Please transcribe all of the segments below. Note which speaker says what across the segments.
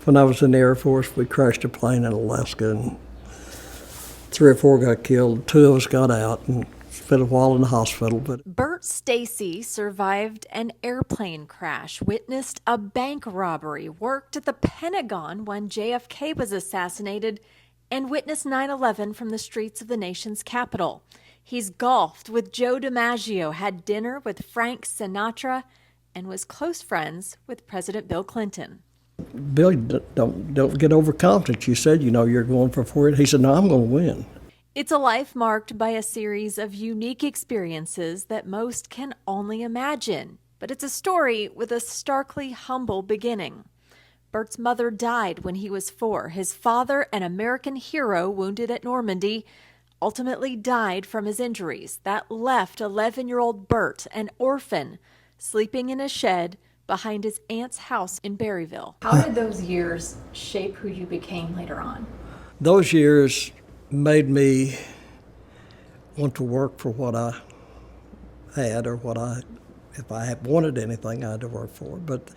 Speaker 1: when I was in the Air Force, we crashed a plane in Alaska, and 3 or 4 got killed. 2 of us got out and spent a while in the hospital. But
Speaker 2: Burt Stacy survived an airplane crash, witnessed a bank robbery, worked at the Pentagon when JFK was assassinated, and witnessed 9/11 from the streets of the nation's capital. He's golfed with Joe DiMaggio, had dinner with Frank Sinatra, and was close friends with President Bill Clinton.
Speaker 1: Billy, don't get overconfident. You said, you're going for 4 years. He said, no, I'm going to win.
Speaker 2: It's a life marked by a series of unique experiences that most can only imagine. But it's a story with a starkly humble beginning. Burt's mother died when he was 4. His father, an American hero wounded at Normandy, ultimately died from his injuries. That left 11-year-old Burt, an orphan, sleeping in a shed behind his aunt's house in Berryville.
Speaker 3: How did those years shape who you became later on?
Speaker 1: Those years made me want to work for what I had, or if I had wanted anything, I had to work for it. But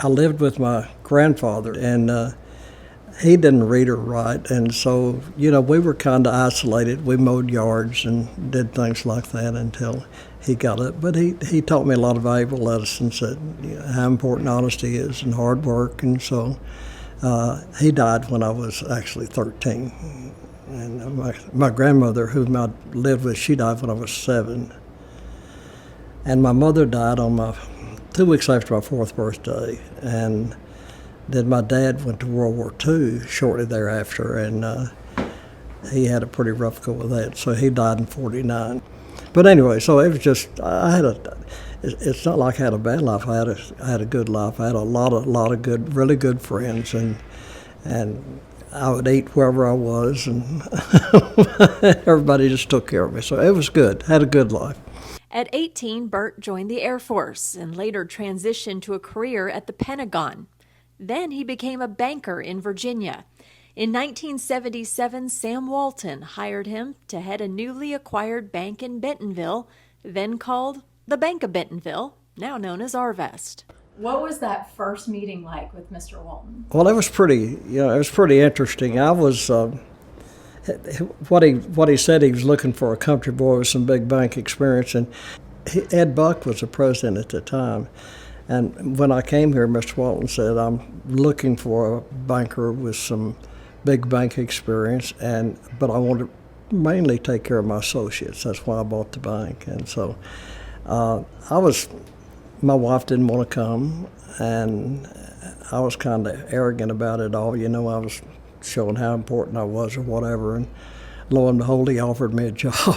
Speaker 1: I lived with my grandfather, and he didn't read or write, and so, we were kind of isolated. We mowed yards and did things like that until he got up. But he taught me a lot of valuable lessons, that how important honesty is and hard work, and so he died when I was actually 13. And my grandmother, whom I lived with, she died when I was 7. And my mother died on 2 weeks after my 4th birthday. And then my dad went to World War II shortly thereafter, and he had a pretty rough go with that. So he died in 49. But anyway, so it was just, it's not like I had a bad life. I had a good life. I had a lot of good, really good friends, and I would eat wherever I was, and everybody just took care of me. So it was good. Had a good life.
Speaker 2: At 18, Burt joined the Air Force and later transitioned to a career at the Pentagon. Then he became a banker in Virginia. In 1977, Sam Walton hired him to head a newly acquired bank in Bentonville, then called the Bank of Bentonville, now known as Arvest.
Speaker 3: What was that first meeting like with Mr. Walton?
Speaker 1: Well, it was pretty interesting. I was, what he said, he was looking for a country boy with some big bank experience, and Ed Buck was the president at the time. And when I came here, Mr. Walton said, I'm looking for a banker with some big bank experience, but I want to mainly take care of my associates. That's why I bought the bank. And so my wife didn't want to come, and I was kind of arrogant about it all. I was showing how important I was or whatever, and lo and behold, he offered me a job.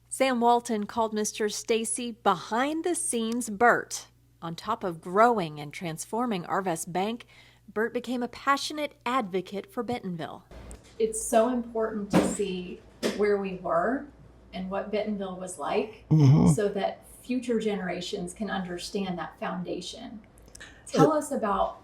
Speaker 2: Sam Walton called Mr. Stacy behind-the-scenes Burt. On top of growing and transforming Arvest Bank, Burt became a passionate advocate for Bentonville.
Speaker 3: It's so important to see where we were and what Bentonville was like, so that future generations can understand that foundation. Tell us about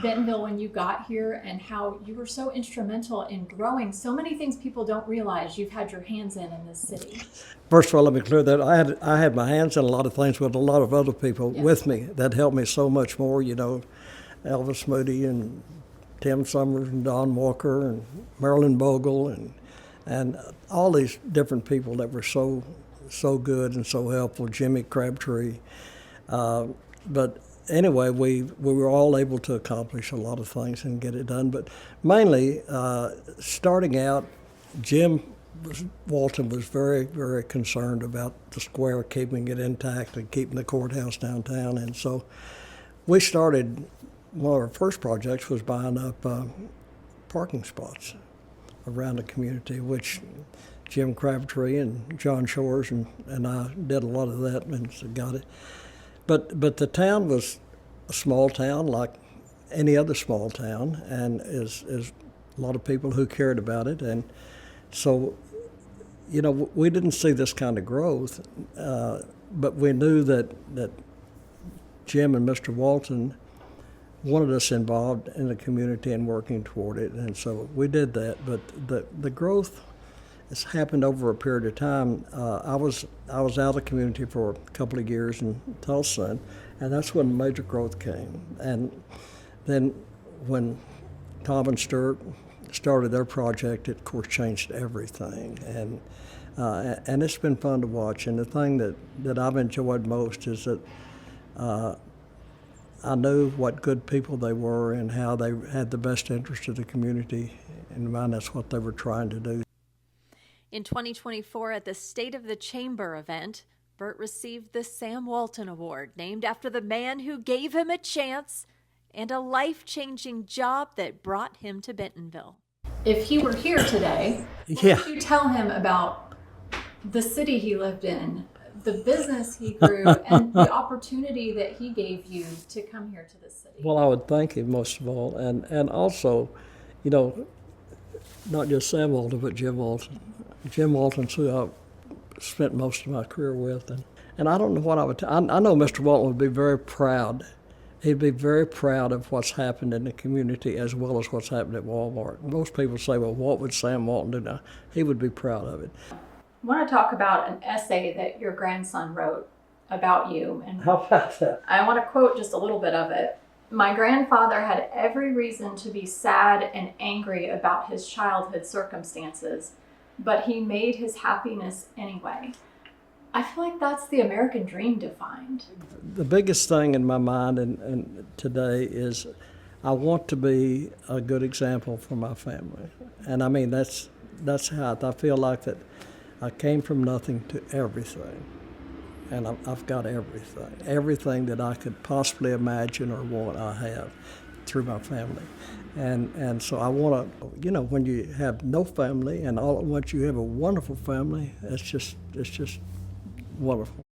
Speaker 3: Bentonville when you got here and how you were so instrumental in growing so many things people don't realize you've had your hands in this city.
Speaker 1: First of all, let me clear that I had my hands in a lot of things with a lot of other people with me that helped me so much more. Elvis Moody and Tim Summers and Don Walker and Marilyn Bogle and all these different people that were so good and so helpful, Jimmy Crabtree. But anyway, we were all able to accomplish a lot of things and get it done. But mainly, starting out, Jim Walton was very, very concerned about the square, keeping it intact and keeping the courthouse downtown. And so we started, one of our first projects was buying up parking spots around the community, which Jim Crabtree and John Shores and I did a lot of that and got it. But the town was a small town like any other small town, and is a lot of people who cared about it. And so, we didn't see this kind of growth, but we knew that Jim and Mr. Walton wanted us involved in the community and working toward it, and so we did that. But the growth has happened over a period of time. I was out of the community for a couple of years in Tulsa, and that's when major growth came. And Then when Tom and Stuart started their project, it of course changed everything, and it's been fun to watch. And the thing that I've enjoyed most is that I knew what good people they were and how they had the best interest of the community in mind. That's what they were trying to do.
Speaker 2: In 2024, at the State of the Chamber event, Burt received the Sam Walton Award, named after the man who gave him a chance and a life-changing job that brought him to Bentonville.
Speaker 3: If he were here today,
Speaker 1: Yeah.
Speaker 3: what would you tell him about the city he lived in, the business he grew, and the opportunity that he gave you to come here to the city?
Speaker 1: Well, I would thank him most of all, and also, you know, not just Sam Walton, but Jim Walton. Jim Walton's who I spent most of my career with, and I don't know what I would. I know Mr. Walton would be very proud. He'd be very proud of what's happened in the community as well as what's happened at Walmart. Most people say, well, what would Sam Walton do now? He would be proud of it.
Speaker 3: I want to talk about an essay that your grandson wrote about you. And
Speaker 1: How about that?
Speaker 3: I want to quote just a little bit of it. My grandfather had every reason to be sad and angry about his childhood circumstances, but he made his happiness anyway. I feel like that's the American dream defined.
Speaker 1: The biggest thing in my mind and today is I want to be a good example for my family. And I mean, that's how I feel like that I came from nothing to everything. And I've got everything. Everything that I could possibly imagine or want, I have through my family. And so I want to, you know, when you have no family and all at once you have a wonderful family, it's just wonderful.